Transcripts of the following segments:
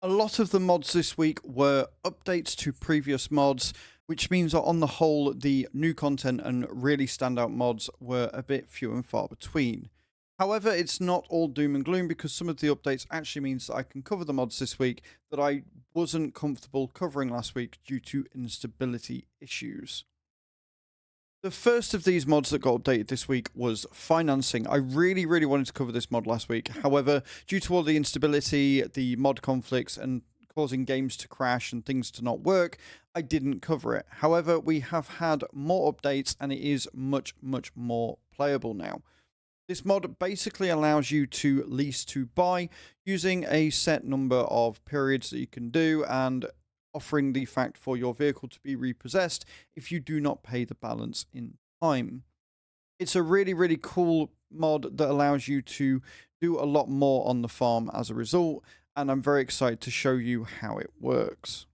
A lot of the mods this week were updates to previous mods, which means that on the whole, the new content and really standout mods were a bit few and far between. However, it's not all doom and gloom because some of the updates actually means that I can cover the mods this week that I wasn't comfortable covering last week due to instability issues. The first of these mods that got updated this week was financing. I really wanted to cover this mod last week. However, due to all the instability, the mod conflicts, and causing games to crash and things to not work, I didn't cover it. However, we have had more updates and it is much more playable now. This mod basically allows you to lease to buy using a set number of periods that you can do and offering the fact for your vehicle to be repossessed if you do not pay the balance in time. It's a really cool mod that allows you to do a lot more on the farm as a result, and I'm very excited to show you how it works.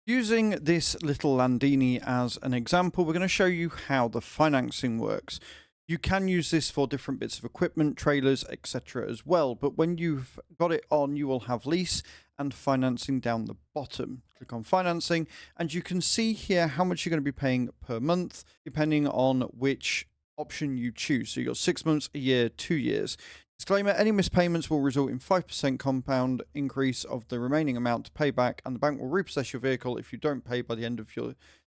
Using this little Landini as an example, we're going to show you how the financing works. You can use this for different bits of equipment, trailers, etc. as well, but when you've got it on, you will have lease and financing down the bottom. Click on financing, and you can see here how much you're going to be paying per month, depending on which option you choose. So you've got 6 months, a year, 2 years. Disclaimer, any missed payments will result in 5% compound increase of the remaining amount to pay back, and the bank will repossess your vehicle if you don't pay by the end of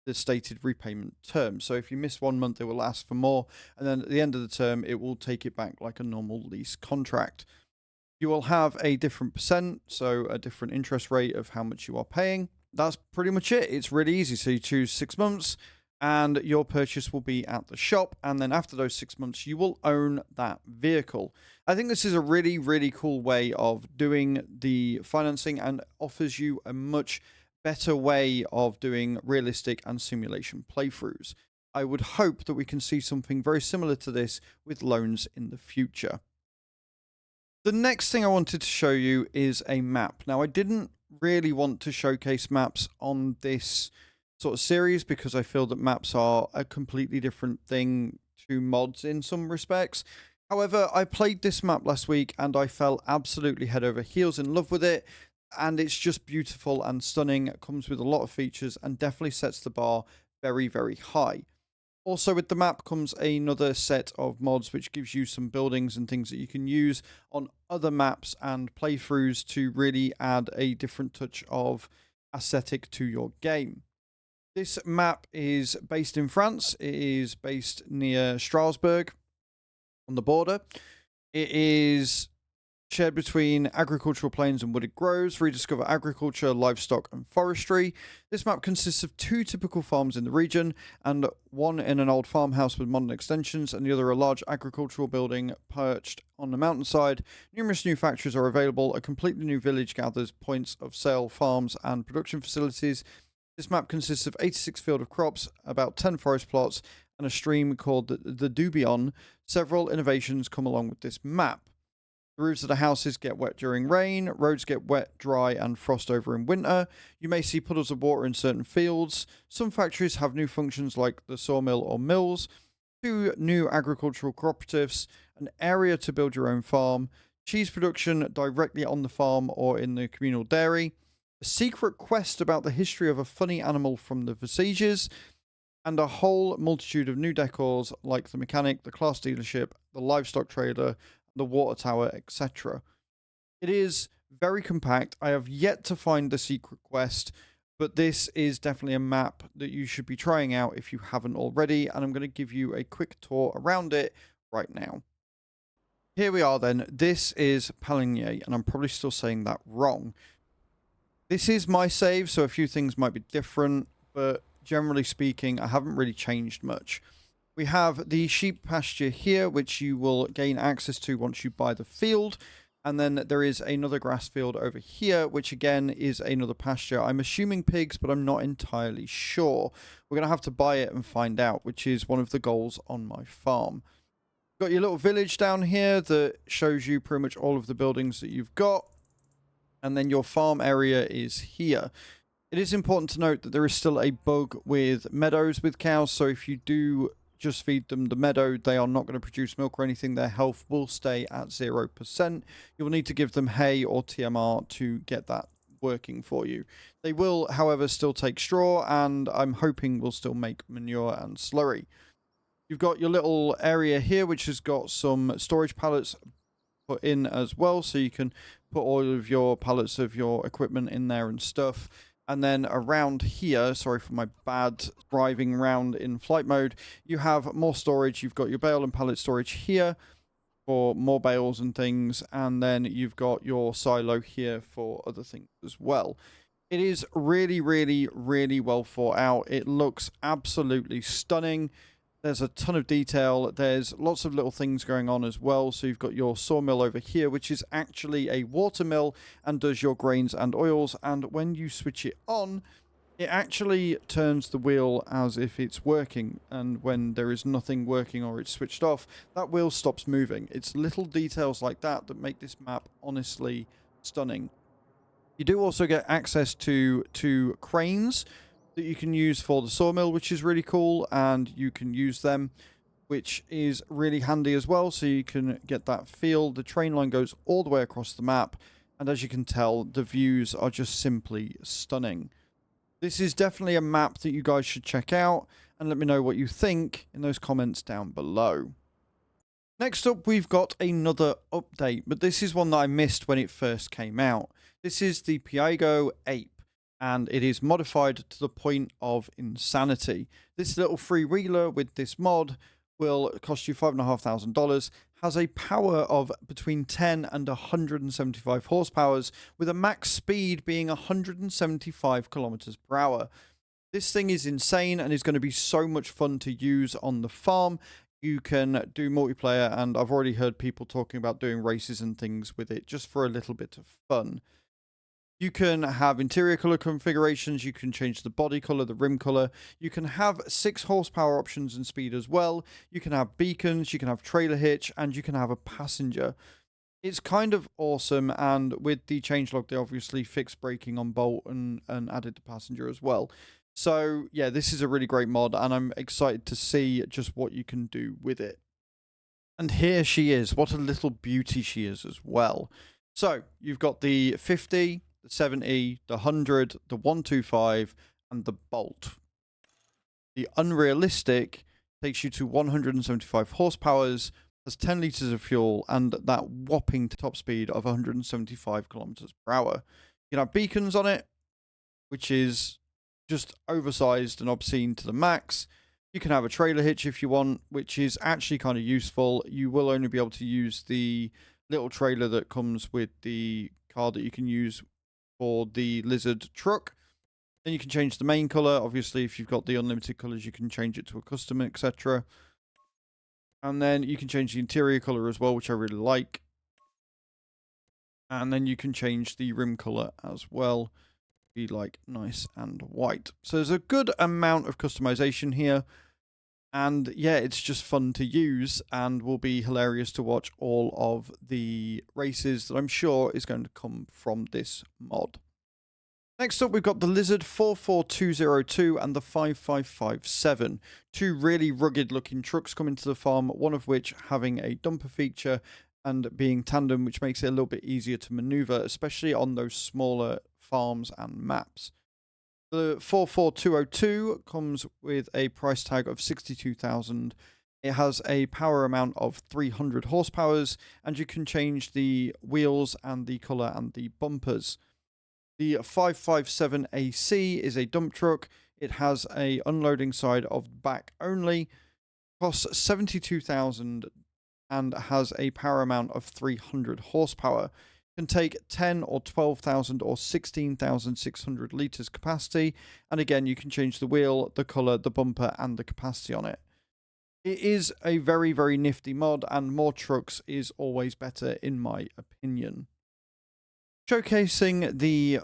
the stated repayment term. So if you miss 1 month, it will ask for more, and then at the end of the term, it will take it back like a normal lease contract. You will have a different percent, so a different interest rate of how much you are paying. That's pretty much it. It's really easy. So you choose 6 months, and your purchase will be at the shop, and then after those 6 months, you will own that vehicle. I think this is a really cool way of doing the financing and offers you a much better way of doing realistic and simulation playthroughs. I would hope that we can see something very similar to this with loans in the future. The next thing I wanted to show you is a map. Now, I didn't really want to showcase maps on this sort of series because I feel that maps are a completely different thing to mods in some respects. However, I played this map last week and I fell absolutely head over heels in love with it. And it's just beautiful and stunning. It comes with a lot of features and definitely sets the bar very high. Also with the map comes another set of mods which gives you some buildings and things that you can use on other maps and playthroughs to really add a different touch of aesthetic to your game. This map is based in France. It is based near Strasbourg on the border. It is shared between agricultural plains and wooded groves. Rediscover agriculture, livestock, and forestry. This map consists of 2 typical farms in the region, and one in an old farmhouse with modern extensions, and the other a large agricultural building perched on the mountainside. Numerous new factories are available. A completely new village gathers points of sale, farms, and production facilities. This map consists of 86 field of crops, about 10 forest plots, and a stream called the Dubion. Several innovations come along with this map. The roofs of the houses get wet during rain, roads get wet, dry, and frost over in winter. You may see puddles of water in certain fields. Some factories have new functions like the sawmill or mills, 2 new agricultural cooperatives, an area to build your own farm, cheese production directly on the farm or in the communal dairy, a secret quest about the history of a funny animal from the Visages, and a whole multitude of new decors like the mechanic, the class dealership, the livestock trailer, the water tower, etc. It is very compact. I have yet to find the secret quest, but this is definitely a map that you should be trying out if you haven't already, and I'm going to give you a quick tour around it right now. Here we are then. This is Paligny, and I'm probably still saying that wrong. This is my save, so a few things might be different, but generally speaking, I haven't really changed much. We have the sheep pasture here, which you will gain access to once you buy the field. And then there is another grass field over here, which again is another pasture. I'm assuming pigs, but I'm not entirely sure. We're going to have to buy it and find out, which is one of the goals on my farm. Got your little village down here that shows you pretty much all of the buildings that you've got. And then your farm area is here. It is important to note that there is still a bug with meadows with cows. So if you do just feed them the meadow. They are not going to produce milk or anything. Their health will stay at 0%. You'll need to give them hay or TMR to get that working for you. They will, however, still take straw, and I'm hoping will still make manure and slurry. You've got your little area here, which has got some storage pallets put in as well, so you can put all of your pallets of your equipment in there and stuff. And then around here, sorry for my bad driving around in flight mode, you have more storage. You've got your bale and pallet storage here for more bales and things, and then you've got your silo here for other things as well. It is really, really, really well thought out. It looks absolutely stunning. There's a ton of detail. There's lots of little things going on as well. So you've got your sawmill over here, which is actually a water mill and does your grains and oils. And when you switch it on, it actually turns the wheel as if it's working. And when there is nothing working or it's switched off, that wheel stops moving. It's little details like that that make this map honestly stunning. You do also get access to cranes that you can use for the sawmill, which is really cool, and you can use them, which is really handy as well, so you can get that feel. The train line goes all the way across the map, and as you can tell, the views are just simply stunning. This is definitely a map that you guys should check out, and let me know what you think in those comments down below. Next up, we've got another update, but this is one that I missed when it first came out. This is the Piago Ape, and it is modified to the point of insanity. This little freewheeler with this mod will cost you $5,500, has a power of between 10 and 175 horsepower, with a max speed being 175 kilometers per hour. This thing is insane and is going to be so much fun to use on the farm. You can do multiplayer, and I've already heard people talking about doing races and things with it just for a little bit of fun. You can have interior color configurations, you can change the body color, the rim color, you can have 6 horsepower options and speed as well, you can have beacons, you can have trailer hitch, and you can have a passenger. It's kind of awesome, and with the changelog they obviously fixed braking on Bolt and added the passenger as well. So yeah, this is a really great mod, and I'm excited to see just what you can do with it. And here she is. What a little beauty she is as well. So you've got the 50, the 70, the 100, the 125, and the Bolt. The unrealistic takes you to 175 horsepower, has 10 liters of fuel, and that whopping top speed of 175 kilometers per hour. You can have beacons on it, which is just oversized and obscene to the max. You can have a trailer hitch if you want, which is actually kind of useful. You will only be able to use the little trailer that comes with the car that you can use for the Lizard truck. Then you can change the main color. Obviously, if you've got the unlimited colors, you can change it to a custom, etc. And then you can change the interior color as well, which I really like. And then you can change the rim color as well. Be like nice and white. So there's a good amount of customization here. And yeah, it's just fun to use and will be hilarious to watch all of the races that I'm sure is going to come from this mod. Next up, we've got the Lizard 44202 and the 5557. Two really rugged looking trucks coming to the farm, one of which having a dumper feature and being tandem, which makes it a little bit easier to maneuver, especially on those smaller farms and maps. The 44202 comes with a price tag of 62,000. It has a power amount of 300 horsepower, and you can change the wheels and the color and the bumpers. The 557 AC is a dump truck. It has a unloading side of back only, costs 72,000 and has a power amount of 300 horsepower. Can take 10 or 12,000 or 16,600 liters capacity, and again you can change the wheel, the color, the bumper, and the capacity on it. It is a very, very nifty mod, and more trucks is always better in my opinion. Showcasing the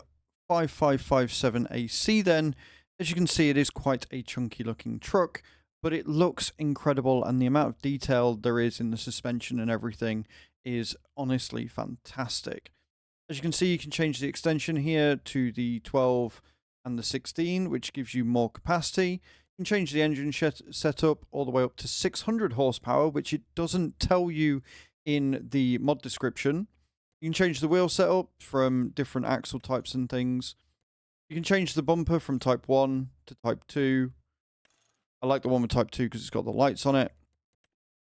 5557 AC then, as you can see, it is quite a chunky looking truck, but it looks incredible, and the amount of detail there is in the suspension and everything is honestly fantastic. As you can see, you can change the extension here to the 12 and the 16, which gives you more capacity. You can change the engine setup all the way up to 600 horsepower, which it doesn't tell you in the mod description. You can change the wheel setup from different axle types and things. You can change the bumper from type 1 to type 2. I like the one with type 2 because it's got the lights on it.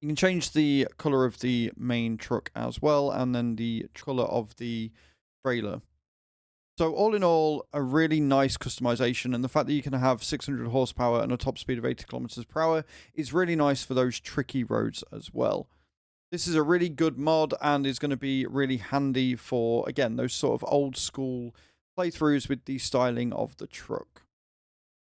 You can change the color of the main truck as well, and then the color of the trailer. So all in all, a really nice customization, and the fact that you can have 600 horsepower and a top speed of 80 kilometers per hour is really nice for those tricky roads as well. This is a really good mod and is going to be really handy for, again, those sort of old school playthroughs with the styling of the truck.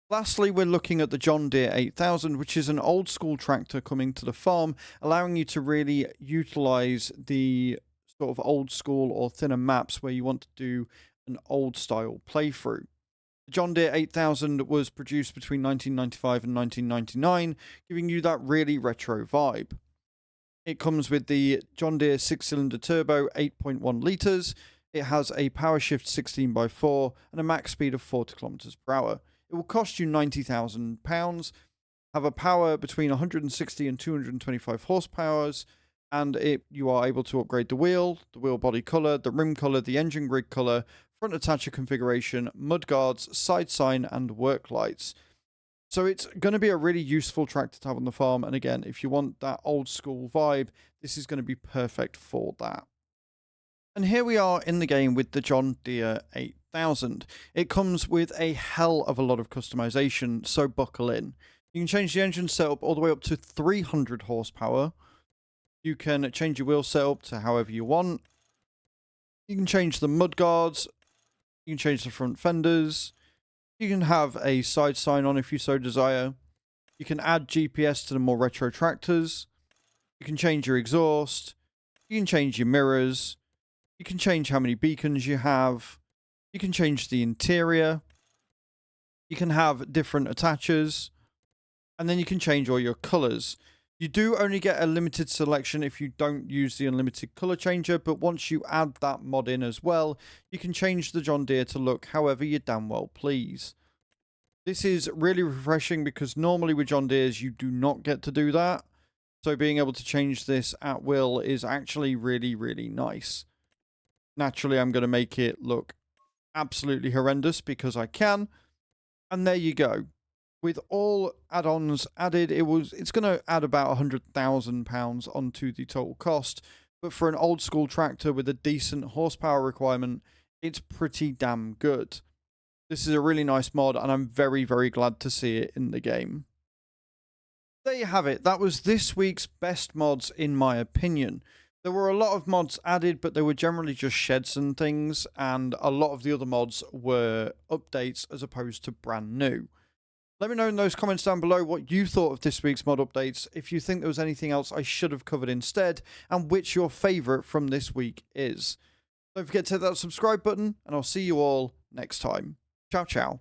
Lastly, we're looking at the John Deere 8000, which is an old school tractor coming to the farm, allowing you to really utilize the sort of old school or thinner maps where you want to do an old style playthrough. The John Deere 8000 was produced between 1995 and 1999, giving you that really retro vibe. It comes with the John Deere 6-cylinder turbo, 8.1 litres. It has a power shift 16x4 and a max speed of 40 kilometers per hour. It will cost you £90,000, have a power between 160 and 225 horsepower, and you are able to upgrade the wheel body colour, the rim colour, the engine grid colour, front attacher configuration, mudguards, side sign, and work lights. So it's going to be a really useful tractor to have on the farm, and again, if you want that old school vibe, this is going to be perfect for that. And here we are in the game with the John Deere 8000. It comes with a hell of a lot of customization, so buckle in. You can change the engine setup all the way up to 300 horsepower. You can change your wheel setup to however you want. You can change the mudguards. You can change the front fenders. You can have a side sign on if you so desire. You can add GPS to the more retro tractors. You can change your exhaust. You can change your mirrors. You can change how many beacons you have. You can change the interior. You can have different attachers. And then you can change all your colors. You do only get a limited selection if you don't use the unlimited color changer, but once you add that mod in as well, you can change the John Deere to look however you damn well please. This is really refreshing because normally with John Deere's you do not get to do that. So being able to change this at will is actually really, really nice. Naturally, I'm going to make it look absolutely horrendous because I can. And there you go. With all add-ons added, it's going to add about £100,000 onto the total cost. But for an old school tractor with a decent horsepower requirement, it's pretty damn good. This is a really nice mod, and I'm very, very glad to see it in the game. There you have it. That was this week's best mods, in my opinion. There were a lot of mods added, but they were generally just sheds and things, and a lot of the other mods were updates as opposed to brand new. Let me know in those comments down below what you thought of this week's mod updates, if you think there was anything else I should have covered instead, and which your favourite from this week is. Don't forget to hit that subscribe button, and I'll see you all next time. Ciao, ciao.